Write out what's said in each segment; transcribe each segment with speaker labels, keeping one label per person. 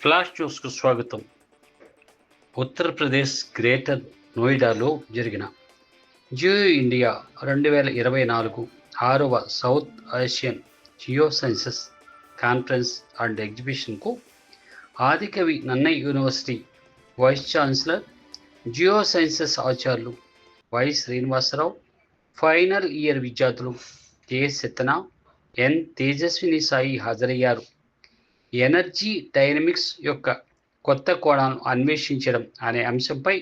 Speaker 1: Flash న్యూస్కు స్వాగతం. Uttar Pradesh greater నోయిడాలో జరిగిన జియో ఇండియా 2024 6వ South Asian geosciences conference and ఎగ్జిబిషన్కు Adikavi Nannaya university vice chancellor, geosciences ఆచార్యులు వై శ్రీనివాసరావు, ఫైనల్ ఇయర్ విద్యార్థులు కె సత్యన, ఎన్ తేజస్విని సాయి హాజరయ్యారు. ఎనర్జీ డైనమిక్స్ యొక్క కొత్త కోణాలను అన్వేషించడం అనే అంశంపై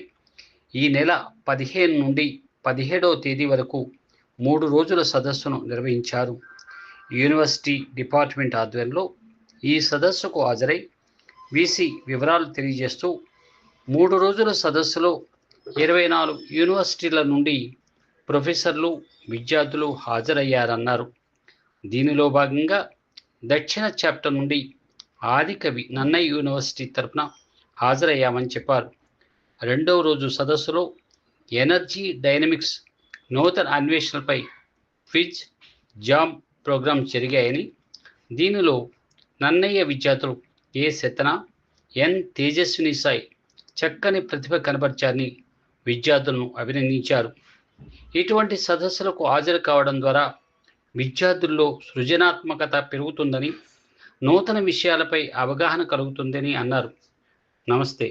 Speaker 1: ఈ నెల 15 నుండి 17వ తేదీ వరకు 3 రోజుల సదస్సును నిర్వహించారు. యూనివర్సిటీ డిపార్ట్మెంట్ ఆధ్వర్యంలో ఈ సదస్సుకు హాజరై వీసీ వివరాలు తెలియజేస్తూ 3 రోజుల సదస్సులో 24 యూనివర్సిటీల నుండి ప్రొఫెసర్లు, విద్యార్థులు హాజరయ్యారన్నారు. దీనిలో భాగంగా దక్షిణ చాప్టర్ నుండి ఆదికవి నన్నయ్య యూనివర్సిటీ తరఫున హాజరయ్యామని చెప్పారు. రెండవ రోజు సదస్సులో ఎనర్జీ డైనమిక్స్ నూతన అన్వేషణలపై క్విజ్ జామ్ ప్రోగ్రాం జరిగాయని, దీనిలో నన్నయ్య విద్యార్థులు ఏ సత్యన, ఎన్ తేజస్విని సాయి చక్కని ప్రతిభ కనబర్చారని విద్యార్థులను అభినందించారు. ఇటువంటి సదస్సులకు హాజరు కావడం ద్వారా విద్యార్థుల్లో సృజనాత్మకత పెరుగుతుందని, నూతన విషయాలపై అవగాహన కలుగుతుందని అన్నారు. నమస్తే.